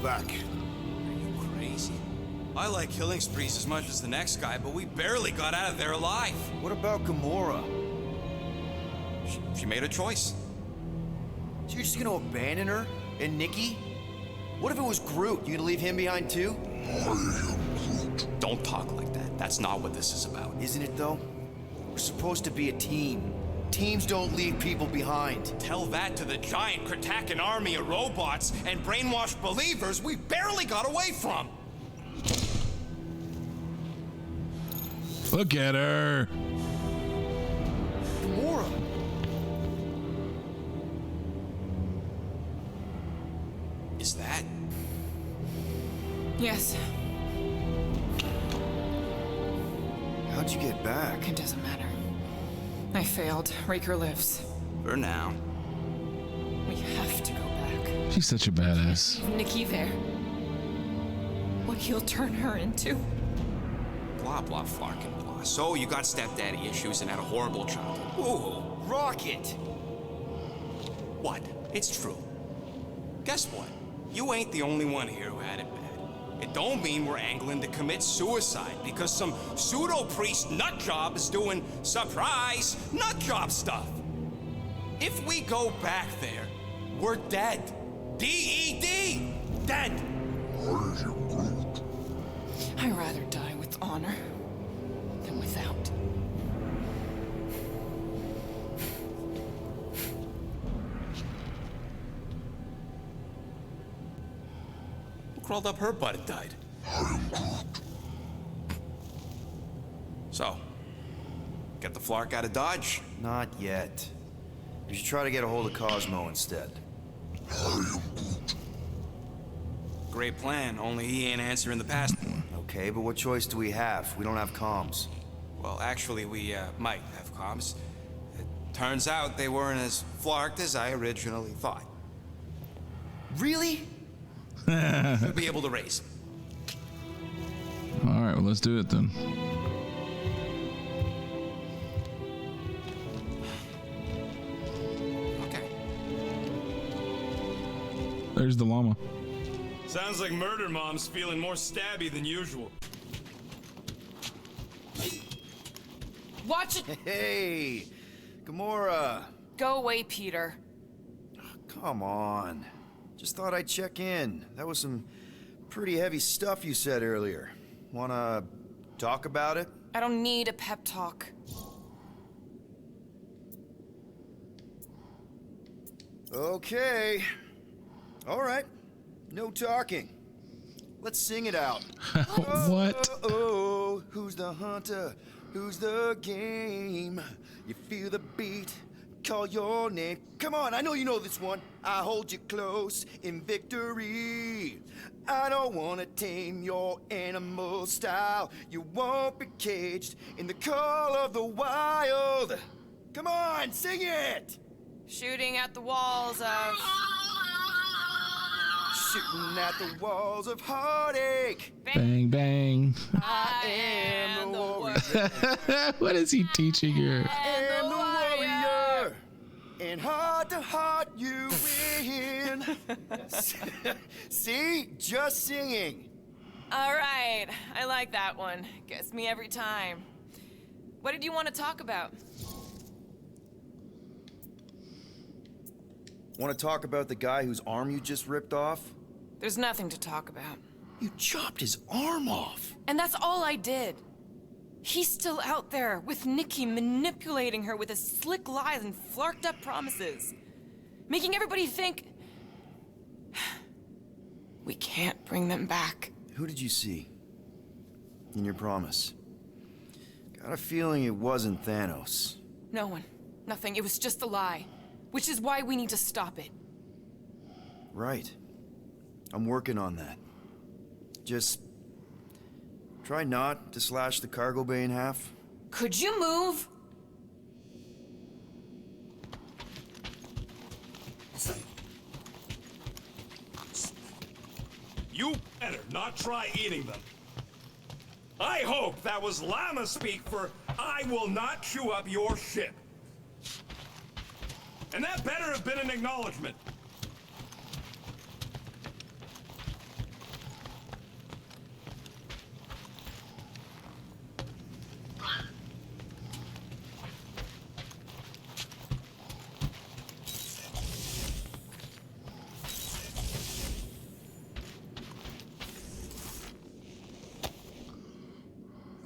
back. Are you crazy? I like killing sprees as much as the next guy, but we barely got out of there alive. What about Gamora? She made a choice. So you're just gonna abandon her? And Nikki? What if it was Groot? You gonna leave him behind too? Don't talk like that. That's not what this is about. Isn't it though? We're supposed to be a team. Teams don't leave people behind. Tell that to the giant Kratakan army of robots and brainwashed believers we barely got away from. Look at her. Gamora! Is that? Yes, How'd you get back? it doesn't matter. I failed. Raker lives. For now. We have to go back. She's such a badass. Leave Nikki there. What he'll turn her into. Blah, blah, flarkin' blah. So you got stepdaddy issues and had a horrible childhood. Ooh. Rocket! What? It's true. Guess what? You ain't the only one here who had it bad. It don't mean we're angling to commit suicide because some pseudo-priest nutjob is doing surprise nutjob stuff. If we go back there, we're dead. D-E-D! Dead! I'd rather die with honor than without. Who crawled up her butt and died? So, get the Flark out of Dodge? Not yet. You should try to get a hold of Cosmo instead. Great plan, only he ain't answering the passport. Okay, but what choice do we have? We don't have comms. Well, actually, we might have comms. It turns out they weren't as flarked as I originally thought. Really? We'll be able to raise them. All right, well, let's do it then. Okay. There's the llama. Sounds like Murder Mom's feeling more stabby than usual. Watch it! Hey! Gamora! Go away, Peter. Come on. Just thought I'd check in. That was some pretty heavy stuff you said earlier. Wanna talk about it? I don't need a pep talk. Okay. All right. No talking. Let's sing it out. What? Oh, who's the hunter? Who's the game? You feel the beat, call your name. Come on, I know you know this one. I hold you close in victory. I don't wanna tame your animal style. You won't be caged in the call of the wild. Come on, sing it! Shooting at the walls of... Shooting at the walls of heartache. Bang, bang. I am the warrior. What is he teaching her? I am the warrior. And heart to heart you win. See? Just singing. All right, I like that one. Gets me every time. What did you want to talk about? Want to talk about the guy whose arm you just ripped off? There's nothing to talk about. You chopped his arm off. And that's all I did. He's still out there with Nikki manipulating her with his slick lies and flarked up promises. Making everybody think... we can't bring them back. Who did you see? In your promise? Got a feeling it wasn't Thanos. No one. Nothing. It was just a lie. Which is why we need to stop it. Right. I'm working on that. Just try not to slash the cargo bay in half. Could you move? You better not try eating them. I hope that was llama speak for I will not chew up your ship. And that better have been an acknowledgement.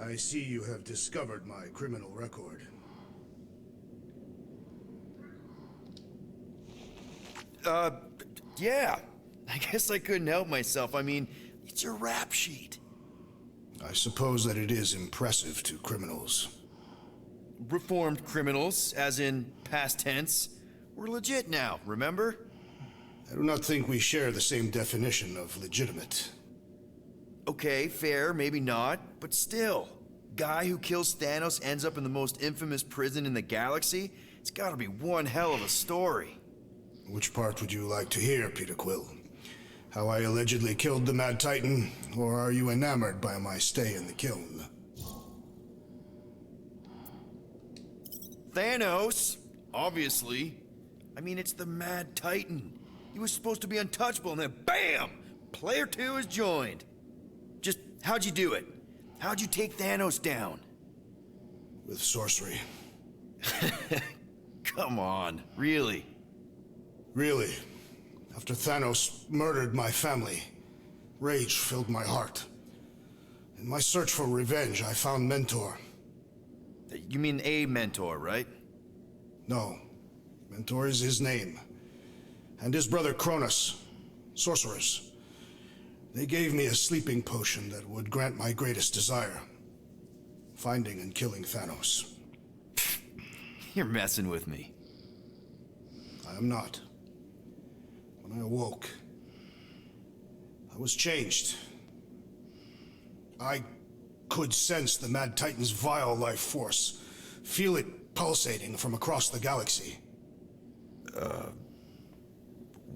I see you have discovered my criminal record. Yeah. I guess I couldn't help myself. I mean, it's a rap sheet. I suppose that it is impressive to criminals. Reformed criminals, as in past tense. We're legit now, remember? I do not think we share the same definition of legitimate. Okay, fair, maybe not, but still. Guy who kills Thanos ends up in the most infamous prison in the galaxy? It's gotta be one hell of a story. Which part would you like to hear, Peter Quill? How I allegedly killed the Mad Titan, or are you enamored by my stay in the kiln? Thanos, obviously. I mean, it's the Mad Titan. He was supposed to be untouchable, and then BAM! Player 2 has joined. Just, how'd you do it? How'd you take Thanos down? With sorcery. Come on, really? Really. After Thanos murdered my family, rage filled my heart. In my search for revenge, I found Mentor. You mean a mentor, right? No. Mentor is his name. And his brother Cronus, sorcerers. They gave me a sleeping potion that would grant my greatest desire. Finding and killing Thanos. You're messing with me. I am not. When I awoke, I was changed. I could sense the Mad Titan's vile life force, feel it pulsating from across the galaxy.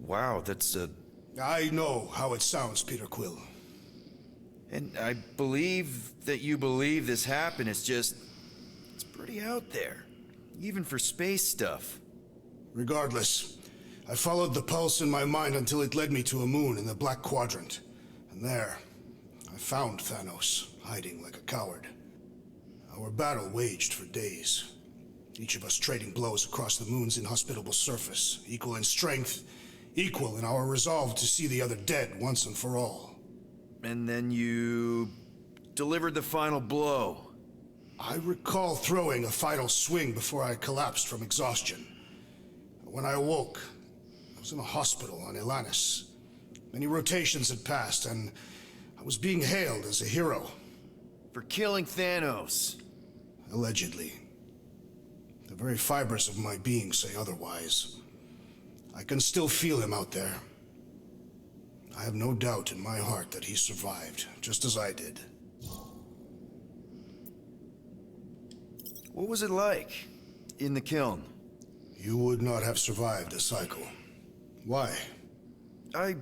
Wow, that's I know how it sounds, Peter Quill. And I believe that you believe this happened. It's just, it's pretty out there. Even for space stuff. Regardless, I followed the pulse in my mind until it led me to a moon in the Black Quadrant. And there, I found Thanos, hiding like a coward. Our battle waged for days. Each of us trading blows across the moon's inhospitable surface, equal in strength, equal in our resolve to see the other dead once and for all. And then you delivered the final blow. I recall throwing a final swing before I collapsed from exhaustion. When I awoke, I was in a hospital on Elanis. Many rotations had passed, and I was being hailed as a hero. For killing Thanos. Allegedly. The very fibers of my being say otherwise. I can still feel him out there. I have no doubt in my heart that he survived, just as I did. What was it like in the kiln? You would not have survived a cycle. Why? I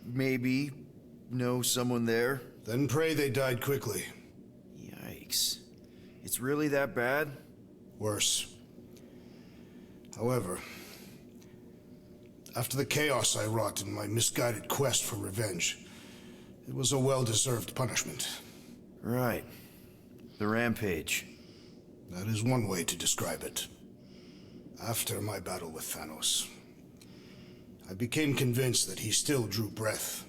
maybe know someone there. Then pray they died quickly. Yikes. It's really that bad? Worse. However, after the chaos I wrought in my misguided quest for revenge, it was a well-deserved punishment. Right. The rampage. That is one way to describe it. After my battle with Thanos, I became convinced that he still drew breath.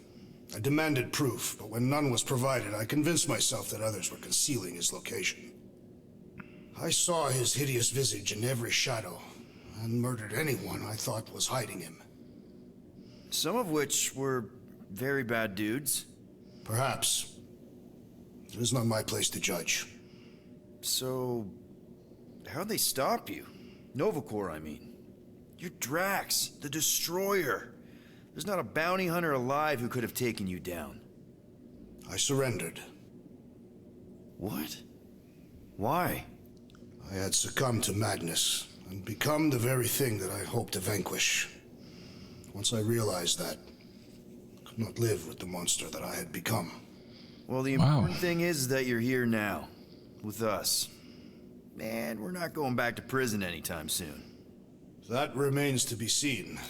I demanded proof, but when none was provided, I convinced myself that others were concealing his location. I saw his hideous visage in every shadow, and murdered anyone I thought was hiding him. Some of which were very bad dudes. Perhaps. It is not my place to judge. So, how'd they stop you? Nova Corps, I mean. You're Drax, the Destroyer. There's not a bounty hunter alive who could have taken you down. I surrendered. What? Why? I had succumbed to madness, and become the very thing that I hoped to vanquish. Once I realized that, I could not live with the monster that I had become. Well, the important thing is that you're here now, with us. Man, we're not going back to prison anytime soon. That remains to be seen.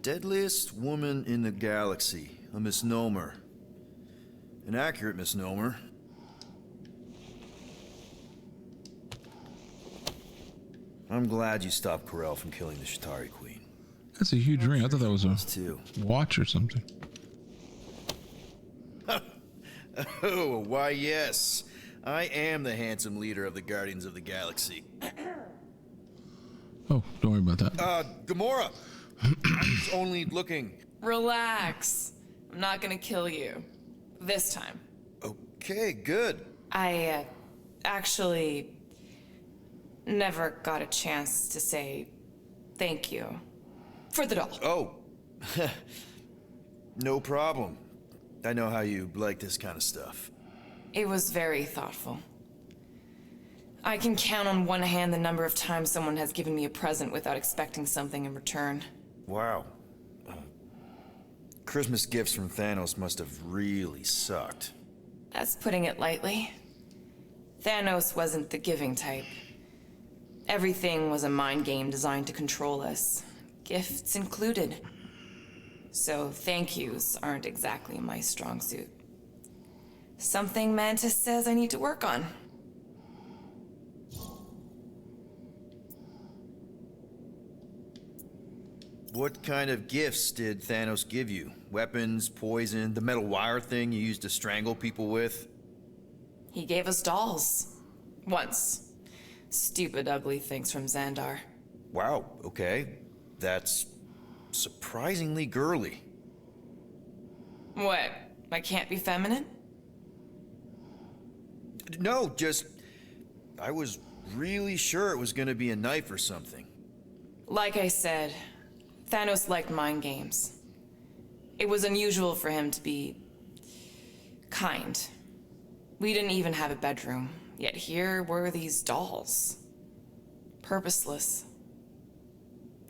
Deadliest woman in the galaxy. A misnomer. An accurate misnomer. I'm glad you stopped Corel from killing the Shatari Queen. That's a huge ring. I thought that was a Us too. watch or something. Oh, why yes. I am the handsome leader of the Guardians of the Galaxy. Oh, don't worry about that. Gamora! I was only looking. Relax. I'm not gonna kill you. This time. Okay, good. I, actually never got a chance to say thank you for the doll. Oh. No problem. I know how you like this kind of stuff. It was very thoughtful. I can count on one hand the number of times someone has given me a present without expecting something in return. Wow. Christmas gifts from Thanos must have really sucked. That's putting it lightly. Thanos wasn't the giving type. Everything was a mind game designed to control us, gifts included. So thank yous aren't exactly my strong suit. Something Mantis says I need to work on. What kind of gifts did Thanos give you? Weapons, poison, the metal wire thing you used to strangle people with? He gave us dolls. Once. Stupid, ugly things from Xandar. Wow, okay. That's surprisingly girly. What? I can't be feminine? No, just... I was really sure it was gonna be a knife or something. Like I said, Thanos liked mind games. It was unusual for him to be kind. We didn't even have a bedroom, yet here were these dolls. Purposeless.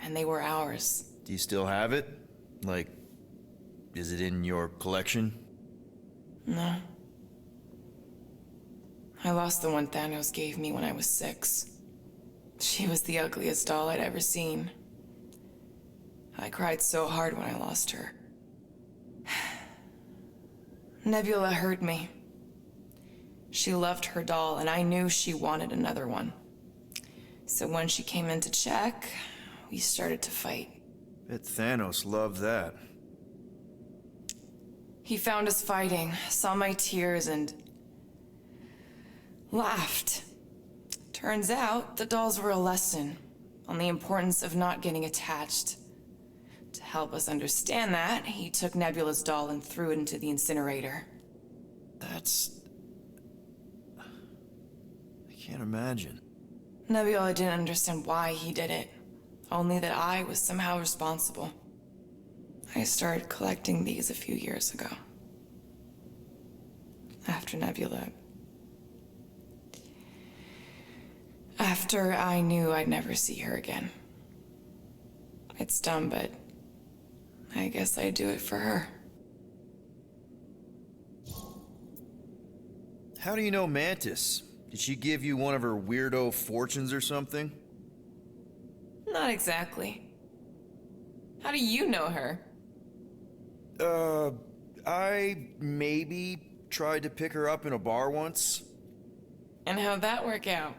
And they were ours. Do you still have it? Like, is it in your collection? No. I lost the one Thanos gave me when I was 6. She was the ugliest doll I'd ever seen. I cried so hard when I lost her. Nebula hurt me. She loved her doll, and I knew she wanted another one. So when she came in to check, we started to fight. Bet Thanos loved that. He found us fighting, saw my tears, and laughed. Turns out, the dolls were a lesson on the importance of not getting attached. To help us understand that, he took Nebula's doll and threw it into the incinerator. That's... I can't imagine. Nebula didn't understand why he did it, only that I was somehow responsible. I started collecting these a few years ago. After Nebula. After I knew I'd never see her again. It's dumb, but I guess I'd do it for her. How do you know Mantis? Did she give you one of her weirdo fortunes or something? Not exactly. How do you know her? I maybe tried to pick her up in a bar once. And how'd that work out?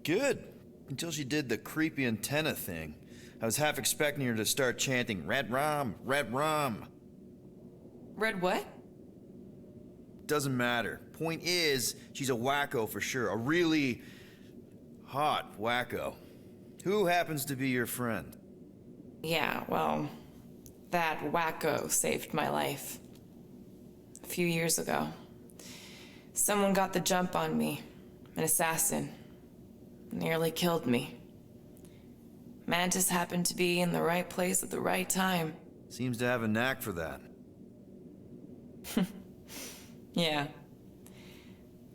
Good. Until she did the creepy antenna thing. I was half expecting her to start chanting, Red Rum, Red Rum. Red what? Doesn't matter. Point is, she's a wacko for sure. A really hot wacko. Who happens to be your friend? Yeah, well, that wacko saved my life. A few years ago. Someone got the jump on me. An assassin. Nearly killed me. Mantis happened to be in the right place at the right time. Seems to have a knack for that. Yeah.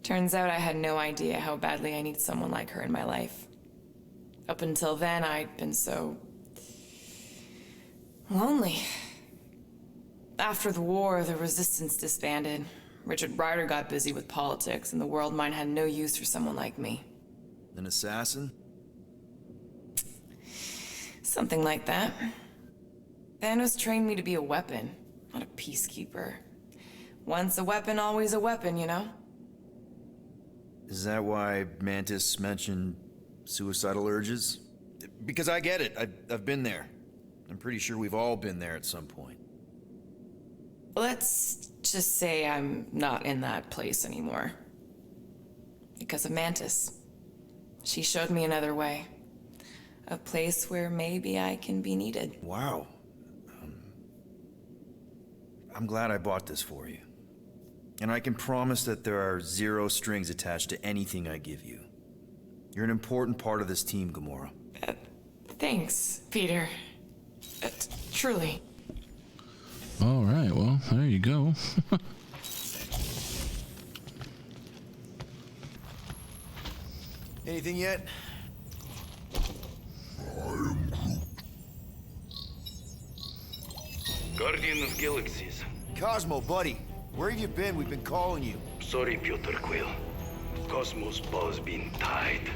Turns out I had no idea how badly I need someone like her in my life. Up until then, I'd been so... lonely. After the war, the resistance disbanded. Richard Rider got busy with politics, and the world mine had no use for someone like me. An assassin? Something like that. Thanos trained me to be a weapon, not a peacekeeper. Once a weapon, always a weapon, you know? Is that why Mantis mentioned suicidal urges? Because I get it. I've been there. I'm pretty sure we've all been there at some point. Let's just say I'm not in that place anymore. Because of Mantis. She showed me another way. A place where maybe I can be needed. Wow. I'm glad I bought this for you. And I can promise that there are zero strings attached to anything I give you. You're an important part of this team, Gamora. Thanks, Peter. Truly. All right, well, there you go. Anything yet? Guardian of Galaxies. Cosmo, buddy. Where have you been? We've been calling you. Sorry, Piotr Quill. Cosmos ball's been tied.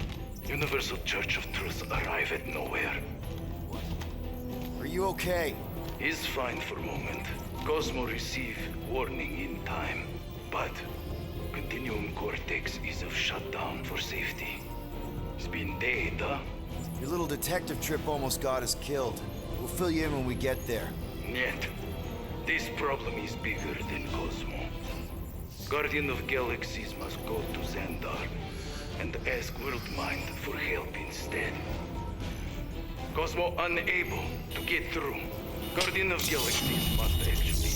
Universal Church of Truth arrive at nowhere. Are you okay? He's fine for a moment. Cosmo receive warning in time. But Continuum Cortex is of shutdown for safety. It's been dead, huh? Your little detective trip almost got us killed. We'll fill you in when we get there. Yet, this problem is bigger than Cosmo. Guardian of Galaxies must go to Xandar and ask Worldmind for help instead. Cosmo unable to get through. Guardian of Galaxies must actually...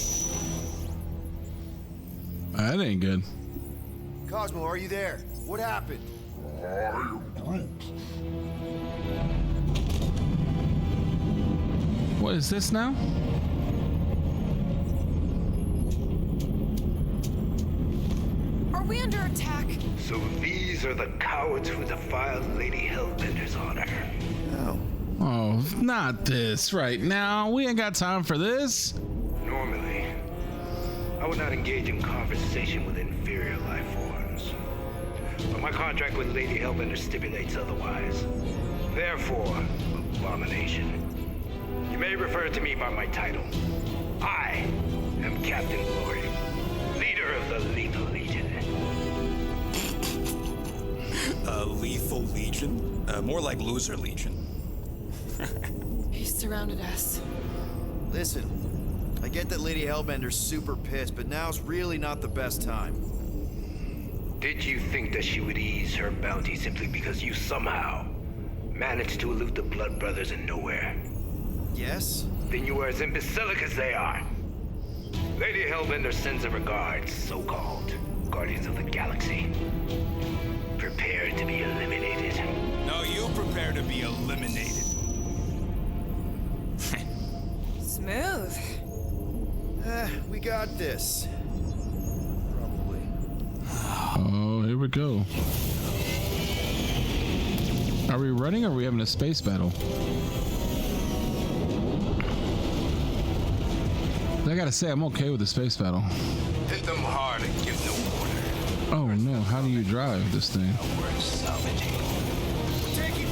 That ain't good. Cosmo, are you there? What happened? What is this now? Are we under attack? So these are the cowards who defiled Lady Hellbender's honor. Oh. Oh, not this right now. We ain't got time for this. Normally, I would not engage in conversation with inferior life forms. But my contract with Lady Hellbender stipulates otherwise. Therefore, Abomination, you may refer to me by my title. I am Captain Glory, leader of the Lethal Legion. Lethal Legion? More like Loser Legion. He surrounded us. Listen, I get that Lady Hellbender's super pissed, but now's really not the best time. Did you think that she would ease her bounty simply because you somehow managed to elude the Blood Brothers in nowhere? Yes? Then you are as imbecilic as they are. Lady Hellbender sends her regards, so-called Guardians of the Galaxy. Prepare to be eliminated. No, you prepare to be eliminated. Smooth. We got this. Probably. Oh, here we go. Are we running or are we having a space battle? I gotta say, I'm okay with the space battle. Hit them hard and give no order. Oh no, how do you drive this thing? We're salvaging.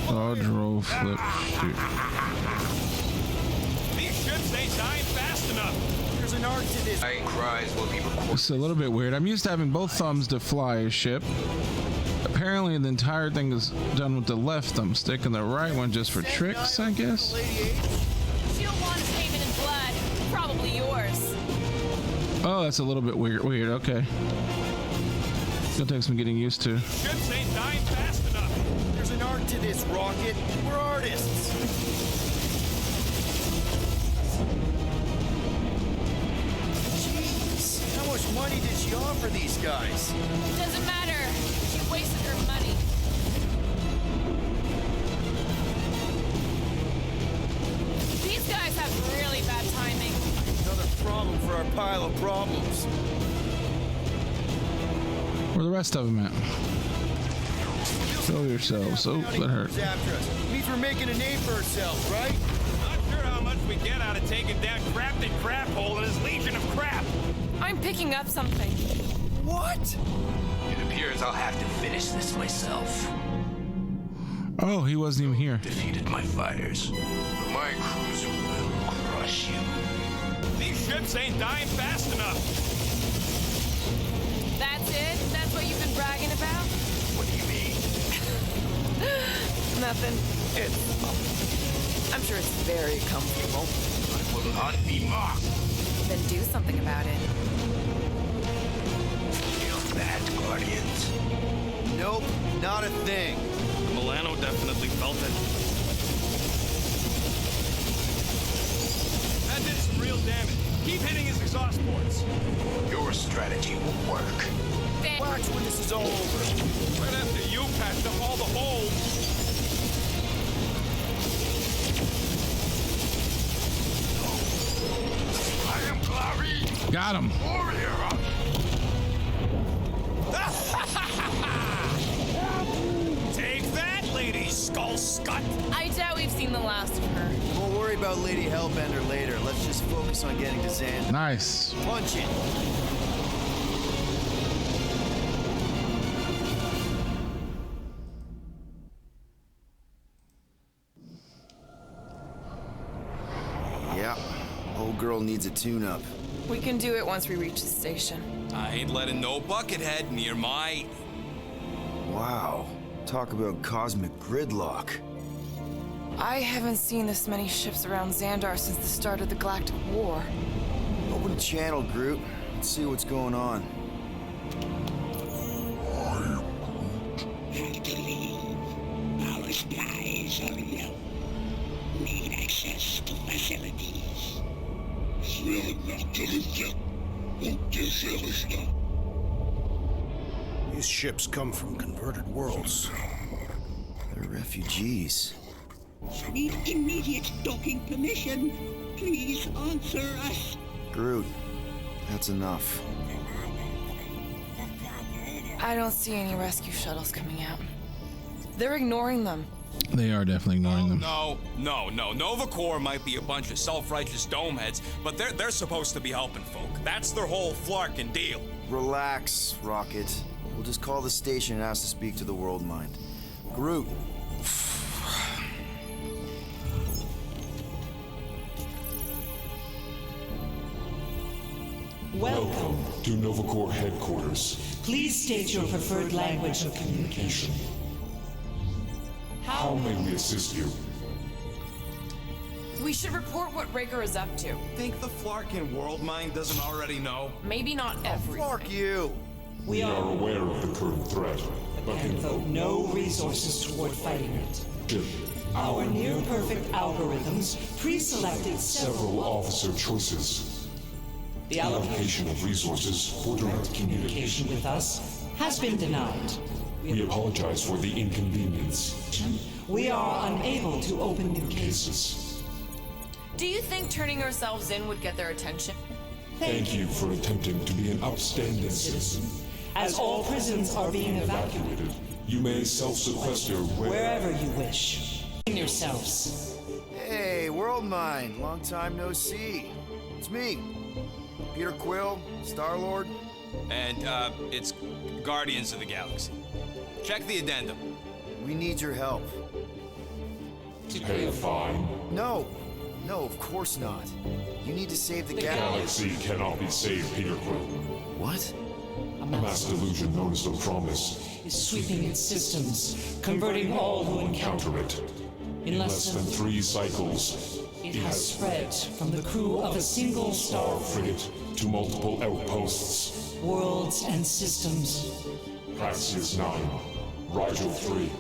Dodge, roll, flip, shoot. These ships ain't dying fast enough. There's an arc to this. Dying cries will be recorded. It's a little bit weird. I'm used to having both thumbs to fly a ship. Apparently the entire thing is done with the left thumbstick and the right one just for tricks, I guess. Shield one's pavement in blood. Probably yours. Oh, that's a little bit weird. Okay. It'll take some getting used to. Ships ain't dying fast enough. There's an art to this, Rocket. We're artists. Jeez, how much money did she offer these guys? Doesn't matter. She wasted her money. These guys have really bad timing. Another problem for our pile of problems. Where the rest of them at? Show yourselves. Oh, that hurt. After us. Means we're making a name for ourselves, right? Not sure how much we get out of taking down Crafted Craphole and his Legion of Crap. I'm picking up something. What? It appears I'll have to finish this myself. Oh, he wasn't even here. Defeated my fighters. My crews will crush you. These ships ain't dying fast enough. That's it? That's what you've been bragging about? What do you mean? nothing. I'm sure it's very comfortable. I will not be mocked. Then do something about it. Feel that, Guardians? Nope, not a thing. Milano definitely felt it. That did some real damage. Keep hitting his exhaust ports. Your strategy will work. Watch when this is all over. Right after you patched up all the holes. I am Clary, Got him. warrior of... Take that, Lady Skull Scut! I doubt we've seen the last of her. We'll worry about Lady Hellbender later. Let's just focus on getting to Xandar. Nice. Punch it. Yeah, old girl needs a tune-up. We can do it once we reach the station. I ain't letting no buckethead near my... Wow, talk about cosmic gridlock. I haven't seen this many ships around Xandar since the start of the Galactic War. Open channel, Groot. Let's see what's going on. Had to leave. Our spies are low. Need access to facilities. These ships come from converted worlds. They're refugees. Need immediate docking permission. Please answer us. Groot, that's enough. I don't see any rescue shuttles coming out. They're ignoring them. They are definitely ignoring them. No. Nova Corps might be a bunch of self-righteous domeheads, but they're supposed to be helping folk. That's their whole flarkin' deal. Relax, Rocket. We'll just call the station and ask to speak to the World Mind. Groot. Welcome to Nova Corps headquarters. Please state your preferred language of communication. How may we assist you? We should report what Raker is up to. Think the Flarkin World Mind doesn't already know? Maybe not everything. Fuck you! We are aware of the current threat, but And devote no resources toward fighting it. Our near-perfect algorithms pre-selected several officer choices. The Allocation of resources for direct communication. with us has been denied. We apologize for the inconvenience. We are unable to open new cases. Cases. Do you think turning ourselves in would get their attention? Thank you for attempting to be an upstanding citizen. As all prisons are being evacuated Evacuated, you may self-sequester wherever you wish. Yourselves. Hey, World Mind. Long time no see. It's me, Peter Quill, Star-Lord. And, it's Guardians of the Galaxy. Check the addendum. We need your help. Pay a fine. No, of course not. You need to save the galaxy. Galaxy cannot be saved, Peter Quill. What? A mass delusion known as the Promise. Is sweeping its systems, converting all who encounter Counter it. in Less than 3 cycles, it has spread from the crew of a single star frigate to multiple outposts. worlds and systems. Praxis 9, Rigel 3.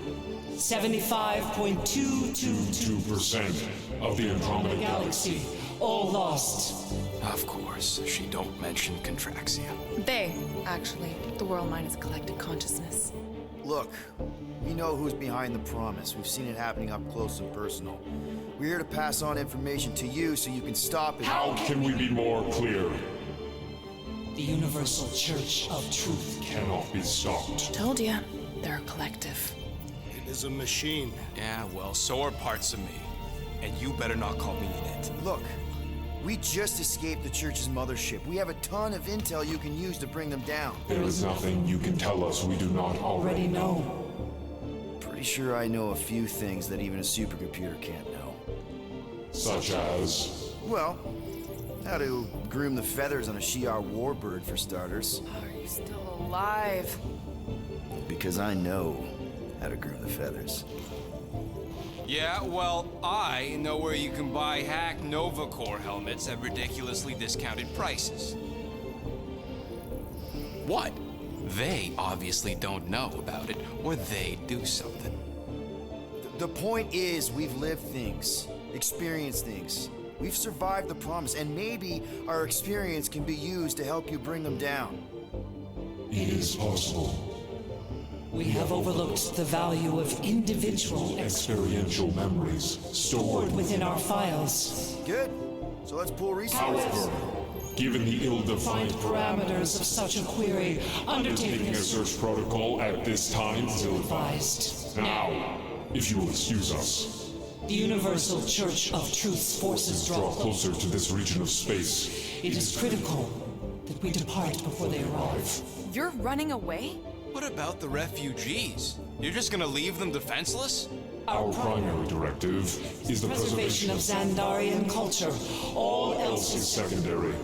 75.222 2% of the Andromeda Galaxy. galaxy, all lost. Of course, she don't mention Contraxia. They, actually. The World Mind is collective consciousness. Look, we know who's behind the Promise. We've seen it happening up close and personal. We're here to pass on information to you so you can stop it. How can we be more clear? The Universal Church of Truth. Cannot be stopped. Told ya. They're a collective. It is a machine. Yeah, well, so are parts of me. And you better not call me in it. Look, we just escaped the Church's mothership. We have a ton of intel you can use to bring them down. There is nothing you can tell us we do not Already already know. know. Pretty sure I know a few things that even a supercomputer can't know. Such as... Well, how to groom the feathers on a Shi'ar warbird, for starters. Are you still alive? Because I know how to groom the feathers. Yeah, well, I know where you can buy hack Nova Corps helmets at ridiculously discounted prices. What? They obviously don't know about it, or they'd do something. The point is, we've lived things, experienced things. We've survived the promise, and maybe our experience can be used to help you bring them down. It is possible. We have overlooked the value of individual Experiential memories stored within our files. Good. So let's pull resources. However, given the ill-defined Parameters of such a query, undertaking undertaking a search protocol at this time is advised. Now, if you will excuse us, The Universal Church of Truth's forces draw draw close. closer to this region of space. It is critical that we depart before they arrive. You're running away? What about the refugees? You're just gonna leave them defenseless? Our primary directive is the Preservation of Xandarian culture. All else is secondary.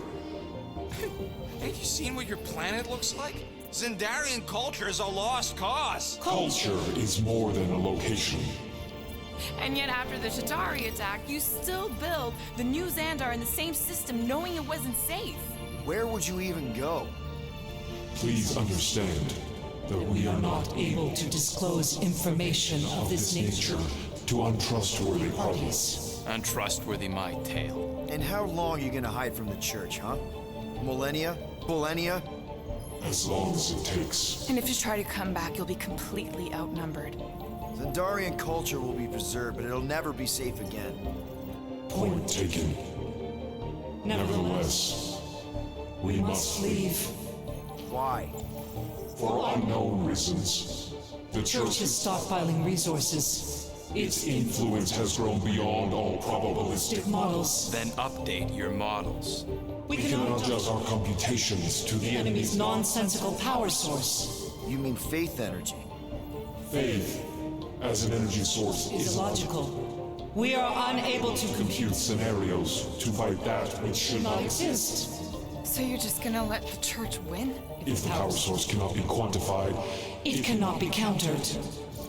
Have you seen what your planet looks like? Zendarian culture is a lost cause. Culture is more than a location. And yet after the Shatari attack, you still build the new Xandar in the same system knowing it wasn't safe. Where would you even go? Please understand that we are not able to disclose information of this nature to untrustworthy parties. Untrustworthy my tale. And how long are you gonna hide from the church, huh? Millennia? Millennia? As long as it takes. And if you try to come back, you'll be completely outnumbered. Zendarian culture will be preserved, but it'll never be safe again. Point taken. Nevertheless, we must leave. Why? For unknown reasons. The Church is stockpiling resources. Its influence has grown beyond all probabilistic. Models. Then update your models. We We can adjust our computations to the enemy's nonsensical power source. You mean faith energy? faith as an energy source Is is illogical. We are unable to compute scenarios to fight that which should not not exist. So you're just gonna let the church win? If the power source cannot be quantified, It cannot be countered.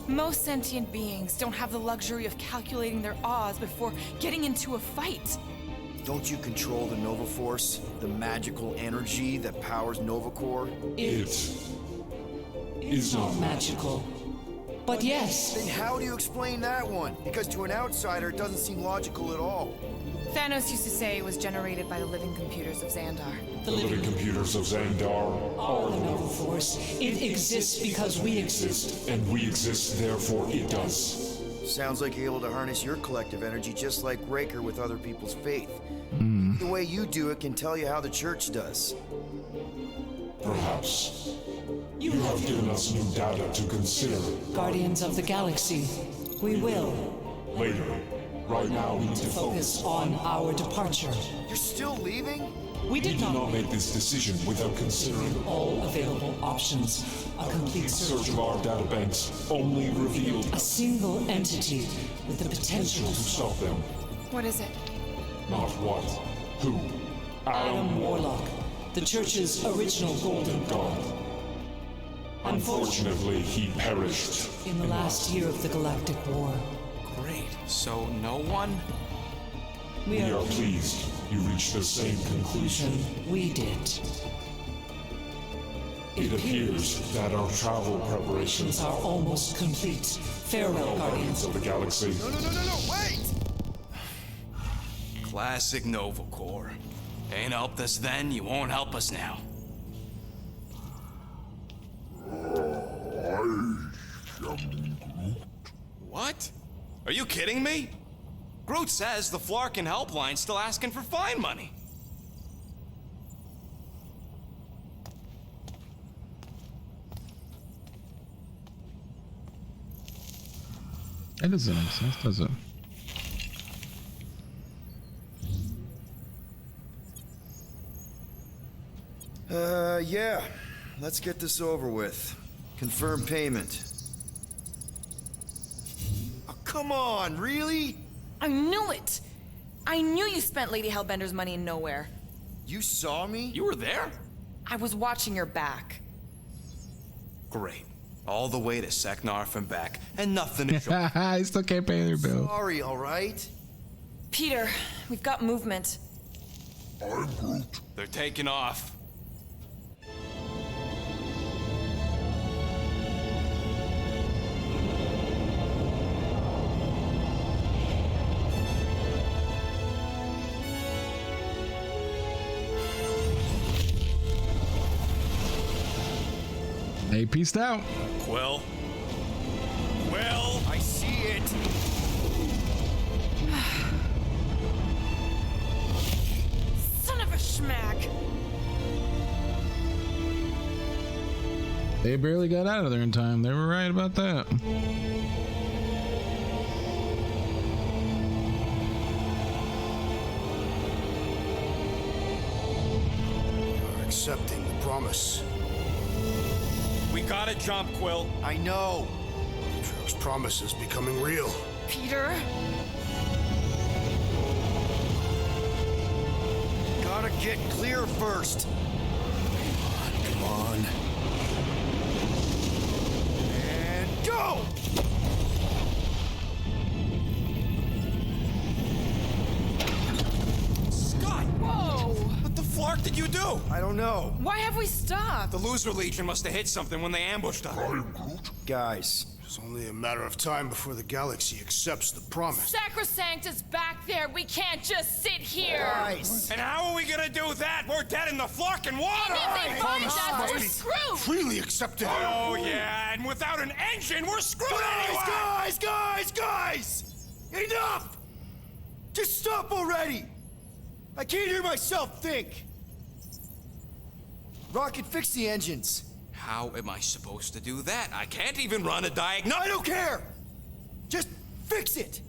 Most sentient beings don't have the luxury of calculating their odds before getting into a fight. Don't you control the Nova Force? The magical energy that powers Nova Corps? it is not Magical. But yes, Then how do you explain that one? Because to an outsider, it doesn't seem logical at all. Thanos used to say it was generated by the living computers of Xandar. the living computers of Xandar are the Nova Force. It exists because we exist. exist, and we exist, therefore it does. Sounds like you're able to harness your collective energy just like Raker with other people's faith. The way you do it can tell you how the church does. Perhaps. You have given us new data to consider. Guardians of the Galaxy. We will Later. Right now, we need to focus. focus on our departure. You're still leaving? We We did did not not make this decision without considering all available options. A complete search. search of our databanks only revealed A single entity with the potential to to stop them. What is it? Not what, who. Adam Warlock, the Church's original Golden God. Unfortunately, he perished. in the last year of the Galactic War. Great. So no one? We We are are pleased you reached the same conclusion. we did. It appears that our travel preparations Are almost complete. Farewell, Guardians. Guardians of the Galaxy. No, wait! Classic Nova Corps. Ain't helped us then, you won't help us now. What? Are you kidding me? Groot says the Flarkin helpline's still asking for fine money. That doesn't make sense, does it? Yeah. Let's get this over with. Confirm payment. Oh, come on, really? I knew it! I knew you spent Lady Hellbender's money in nowhere. You saw me? You were there? I was watching your back. Great. All the way to Seknarf and back, and nothing to show. I still can't pay their bill. Sorry, all right? Peter, we've got movement. They're taking off. Hey, peaced out. Quill? Quill? I see it. Son of a schmack! They barely got out of there in time. They were right about that. You're accepting the promise. We gotta jump, Quill. I know. Trill's promise is becoming real. Peter? Gotta get clear first. Come on. And go! Scott! Whoa! What the flark did you do? I don't know. Why have we stopped? The Loser Legion must have hit something when they ambushed us. Guys, It's only a matter of time before the galaxy accepts the promise. Sacrosanct is back there. We can't just sit here. guys. And how are we gonna do that? We're dead in the flarkin' water! If they find us, we're screwed. Freely accepted. Oh, yeah, and without an engine, we're screwed anyway! Guys! Enough! Just stop already! I can't hear myself think! Rocket, fix the engines. How am I supposed to do that? I can't even run a diagnostic. I don't care! Just fix it!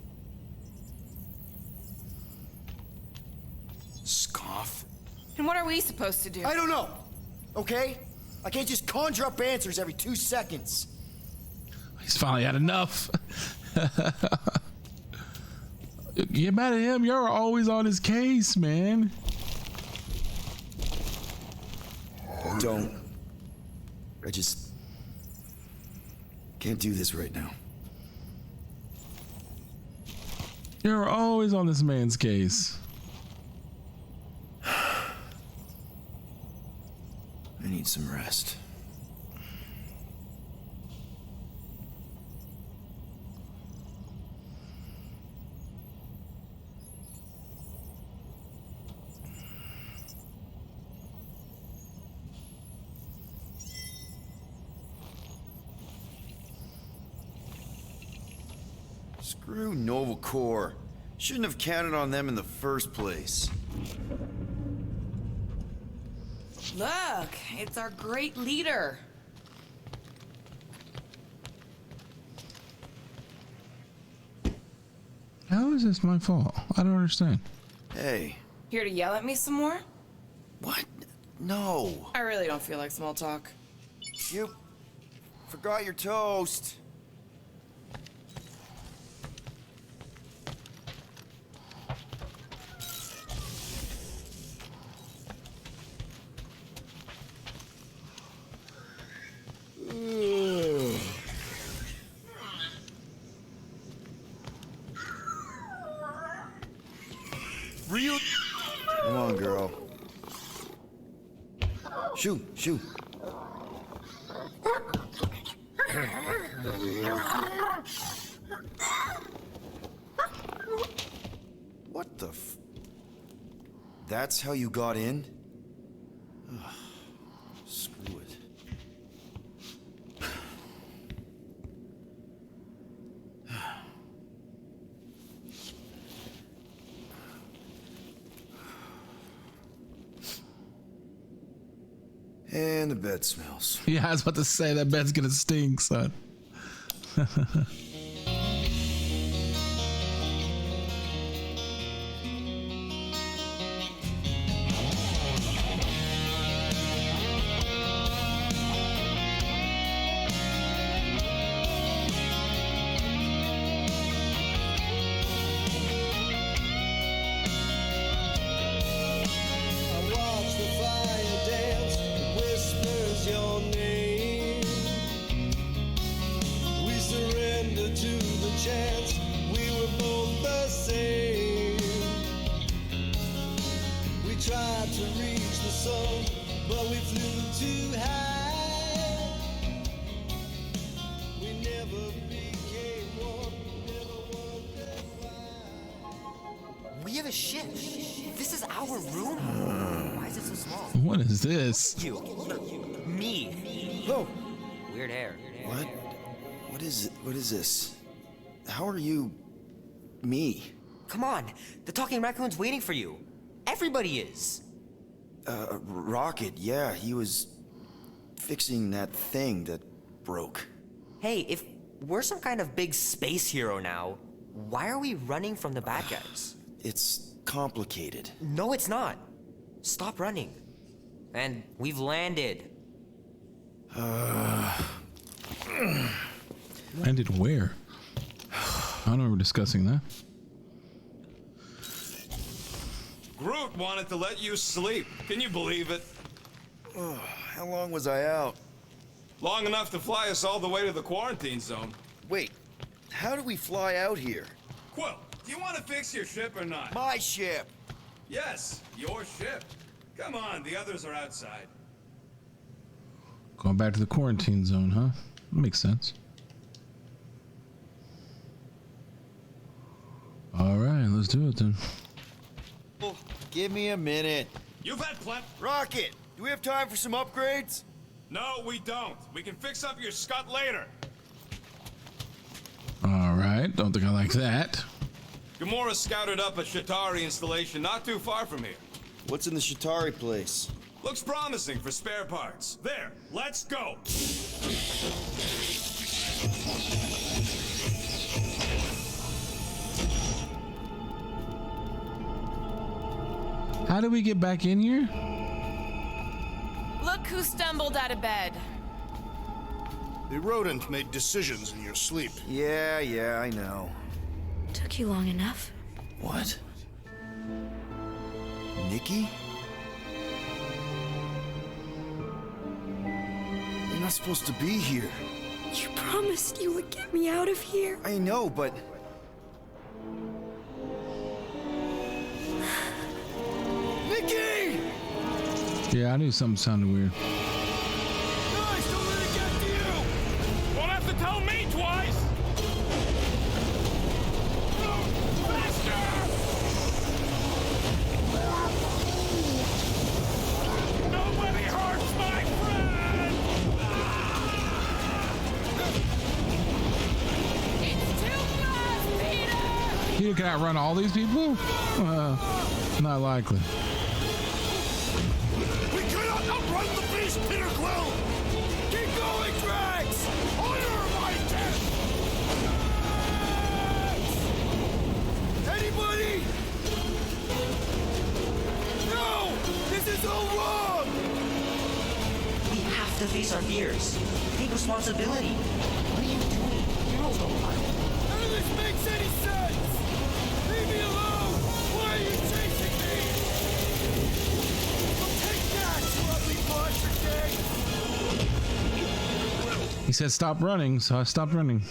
Scoff. And what are we supposed to do? I don't know, okay? I can't just conjure up answers every 2 seconds. He's finally had enough. Get mad at him. You're always on his case, man. Don't. I just can't do this right now. You're always on this man's case. I need some rest. Screw Nova Corps. Shouldn't have counted on them in the first place. Look, it's our great leader. How is this my fault? I don't understand. Hey, Here to yell at me some more? what? No. I really don't feel like small talk. You forgot your toast. Real. Come on, girl. Shoo. What the f... That's how you got in? Ugh, screw it. And the bed smells. Yeah, I was about to say that bed's gonna stink, son. tried to reach the sun, but we flew too high. We never became one, never wondered why. We have a ship. This is our room. Why is it so small? What is this? You. Me. Oh, Weird hair. what? What is it? What is this? How are you me? Come on. The talking raccoon's waiting for you. Everybody is. Rocket, yeah, he was fixing that thing that broke. Hey, if we're some kind of big space hero now, why are we running from the bad guys? It's complicated. No, it's not. Stop running. And we've landed. Landed where? I don't remember discussing that. Groot wanted to let you sleep. Can you believe it? How long was I out? Long enough to fly us all the way to the quarantine zone. Wait, how do we fly out here? Quill, do you want to fix your ship or not? My ship! Yes, your ship. Come on, the others are outside. Going back to the quarantine zone, huh? Makes sense. All right, let's do it then. Give me a minute. You've had plenty. Rocket, do we have time for some upgrades? No, we don't. We can fix up your scut later. All right, don't think I like that. Gamora scouted up a Shatari installation not too far from here. What's in the Shatari place? Looks promising for spare parts. There, let's go. How do we get back in here? Look who stumbled out of bed. The rodent made decisions in your sleep. Yeah, I know. Took you long enough. What? Nikki? You're not supposed to be here. You promised you would get me out of here. I know, but... Nikki! Yeah, I knew something sounded weird. Guys, don't let it get to you! Won't have to tell me twice! Faster! Nobody hurts my friend! It's too fast, Peter! You can outrun all these people? Not likely. We cannot outrun the beast, Peter Quill! Keep going, Drax! Honor my death! Anybody? No! This is all wrong! We have to face our fears. Take responsibility. What are you doing? Heroes don't lie. None of this makes any sense! Leave me alone! Why are you chasing me? Well, take that, you ugly monster thing! He said stop running, so I stopped running.